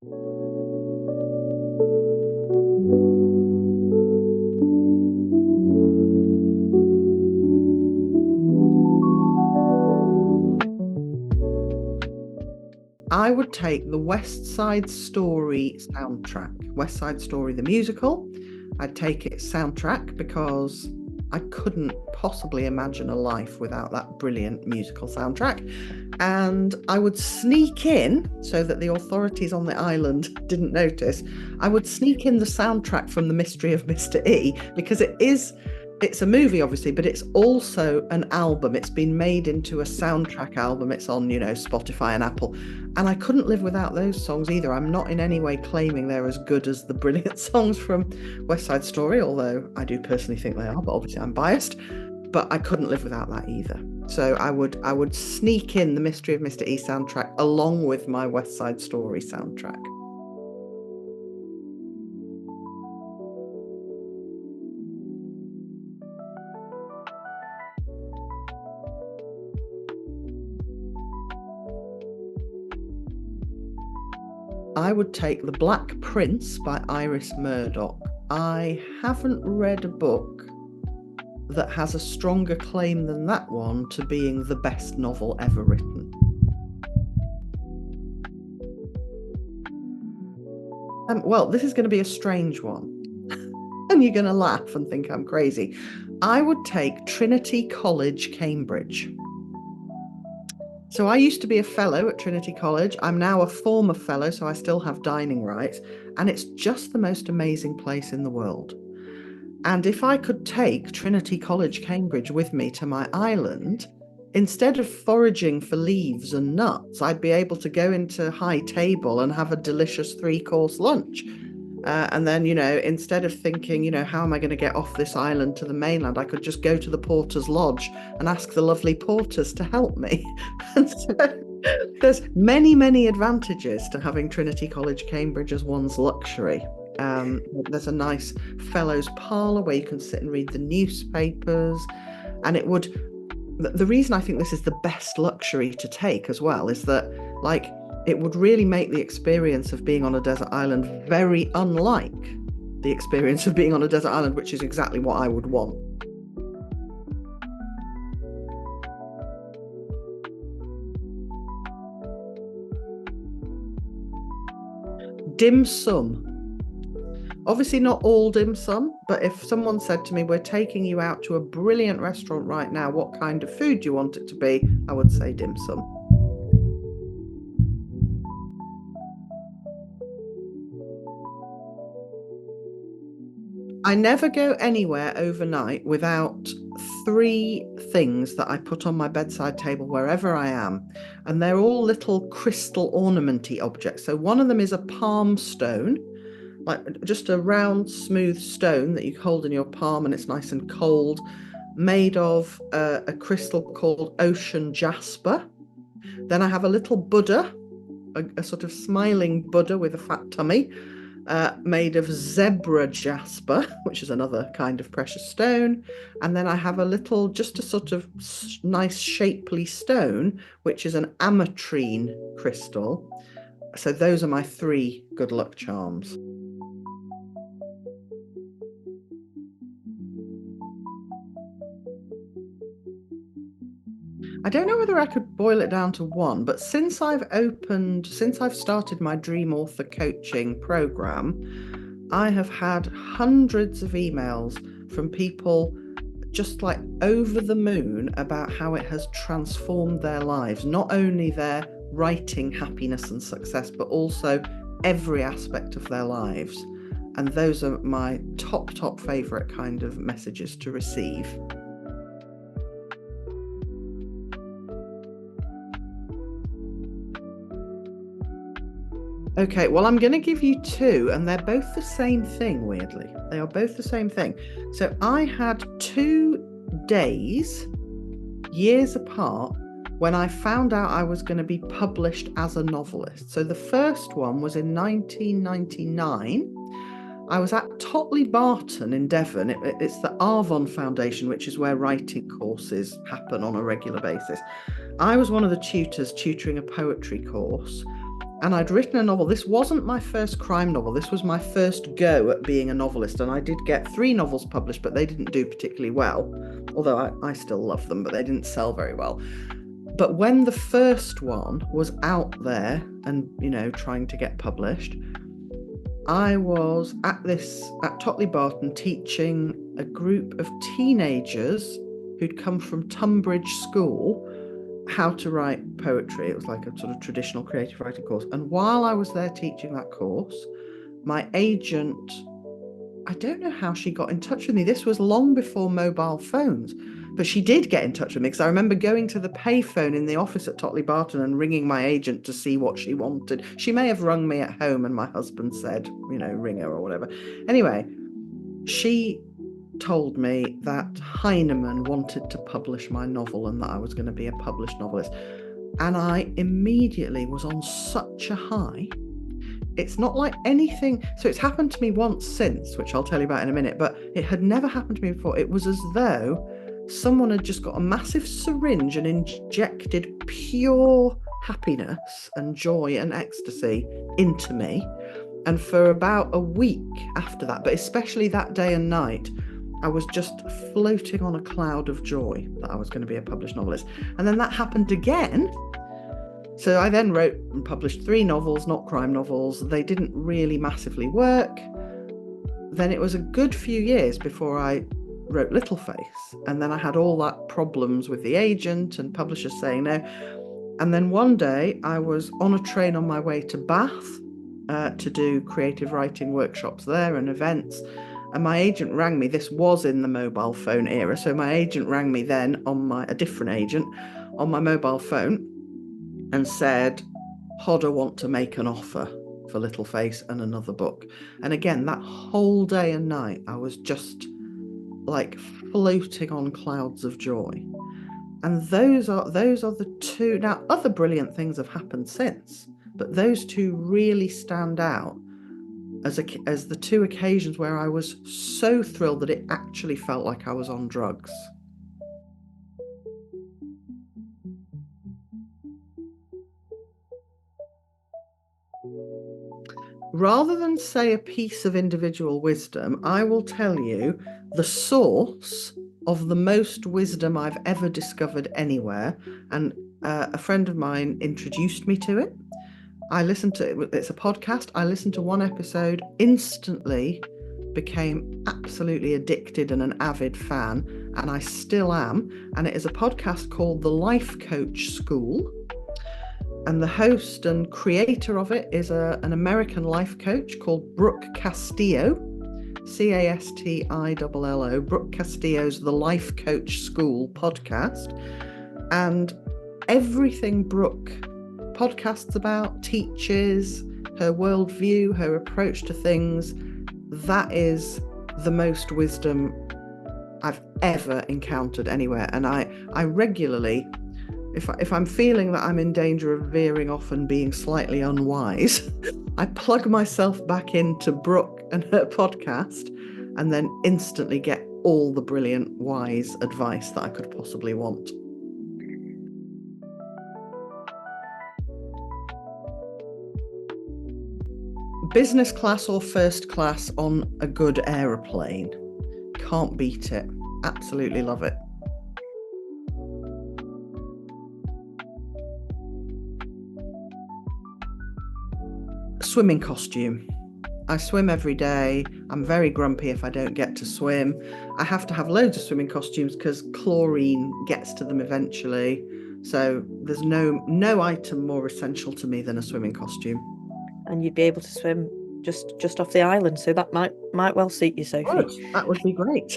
I would take the West Side Story soundtrack, West Side Story, the musical. I'd take its soundtrack because I couldn't possibly imagine a life without that brilliant musical soundtrack. And I would sneak in, so that the authorities on the island didn't notice, I would sneak in the soundtrack from The Mystery of Mr. E, because it's a movie, obviously, but it's also an album. It's been made into a soundtrack album. It's on, Spotify and Apple. And I couldn't live without those songs either. I'm not in any way claiming they're as good as the brilliant songs from West Side Story, although I do personally think they are, but obviously I'm biased. But I couldn't live without that either. So I would sneak in the Mystery of Mr. E soundtrack along with my West Side Story soundtrack. I would take The Black Prince by Iris Murdoch. I haven't read a book that has a stronger claim than that one to being the best novel ever written. Well, this is going to be a strange one. And you're going to laugh and think I'm crazy. I would take Trinity College, Cambridge. So I used to be a fellow at Trinity College. I'm now a former fellow, so I still have dining rights. And it's just the most amazing place in the world. And if I could take Trinity College, Cambridge with me to my island, instead of foraging for leaves and nuts, I'd be able to go into High Table and have a delicious 3-course lunch. And then, instead of thinking, how am I going to get off this island to the mainland, I could just go to the porter's lodge and ask the lovely porters to help me. And so there's many, many advantages to having Trinity College, Cambridge as one's luxury. There's a nice fellows parlour where you can sit and read the newspapers. And the reason I think this is the best luxury to take as well is that, it would really make the experience of being on a desert island very unlike the experience of being on a desert island, which is exactly what I would want. Dim sum. Obviously not all dim sum, but if someone said to me, we're taking you out to a brilliant restaurant right now, what kind of food do you want it to be? I would say dim sum. I never go anywhere overnight without 3 things that I put on my bedside table wherever I am. And they're all little crystal ornamenty objects. So one of them is a palm stone, like just a round, smooth stone that you hold in your palm, and it's nice and cold, made of a crystal called ocean jasper. Then I have a little Buddha, a sort of smiling Buddha with a fat tummy, made of zebra jasper, which is another kind of precious stone. And then I have just a sort of nice shapely stone, which is an ametrine crystal. So those are my 3 good luck charms. I don't know whether I could boil it down to one, but since I've started my Dream Author coaching program, I have had hundreds of emails from people just over the moon about how it has transformed their lives, not only their writing happiness and success, but also every aspect of their lives. And those are my top favorite kind of messages to receive. Okay, well, I'm going to give you 2, and they're both the same thing, weirdly. They are both the same thing. So I had 2 days, years apart, when I found out I was going to be published as a novelist. So the first one was in 1999. I was at Totley Barton in Devon. It's the Arvon Foundation, which is where writing courses happen on a regular basis. I was one of the tutors tutoring a poetry course. And I'd written a novel. This wasn't my first crime novel. This was my first go at being a novelist. And I did get 3 novels published, but they didn't do particularly well. Although I still love them, but they didn't sell very well. But when the first one was out there and, trying to get published, I was at Totley Barton teaching a group of teenagers who'd come from Tunbridge School how to write poetry. It was like a sort of traditional creative writing course. And while I was there teaching that course, my agent, I don't know how she got in touch with me. This was long before mobile phones, but she did get in touch with me, because I remember going to the payphone in the office at Totley Barton and ringing my agent to see what she wanted. She may have rung me at home and my husband said, ring her or whatever. Anyway, she told me that Heinemann wanted to publish my novel and that I was going to be a published novelist. And I immediately was on such a high. It's not like anything. So it's happened to me once since, which I'll tell you about in a minute, but it had never happened to me before. It was as though someone had just got a massive syringe and injected pure happiness and joy and ecstasy into me. And for about a week after that, but especially that day and night, I was just floating on a cloud of joy that I was going to be a published novelist. And then that happened again. So I then wrote and published 3 novels, not crime novels. They didn't really massively work. Then it was a good few years before I wrote Little Face. And then I had all that problems with the agent and publishers saying no. And then one day I was on a train on my way to Bath to do creative writing workshops there and events. And my agent rang me. This was in the mobile phone era. So my agent rang me then a different agent on my mobile phone and said, Hodder want to make an offer for Little Face and another book. And again, that whole day and night, I was just like floating on clouds of joy. And those are the 2. Now, other brilliant things have happened since, but those 2 really stand out as the 2 occasions where I was so thrilled that it actually felt like I was on drugs. Rather than say a piece of individual wisdom, I will tell you the source of the most wisdom I've ever discovered anywhere. And a friend of mine introduced me to it. I listened to it. It's a podcast. I listened to 1 episode, instantly became absolutely addicted and an avid fan, and I still am. And it is a podcast called The Life Coach School. And the host and creator of it is an American life coach called Brooke Castillo, Castillo. Brooke Castillo's The Life Coach School podcast. And everything Brooke podcasts about, teaches, her worldview, her approach to things, that is the most wisdom I've ever encountered anywhere. And I regularly, if I'm feeling that I'm in danger of veering off and being slightly unwise, I plug myself back into Brooke and her podcast and then instantly get all the brilliant, wise advice that I could possibly want. Business class or first class on a good aeroplane. Can't beat it. Absolutely love it. Swimming costume. I swim every day. I'm very grumpy if I don't get to swim. I have to have loads of swimming costumes because chlorine gets to them eventually. So there's no item more essential to me than a swimming costume. And you'd be able to swim just off the island, so that might well suit you, Sophie. Good. That would be great.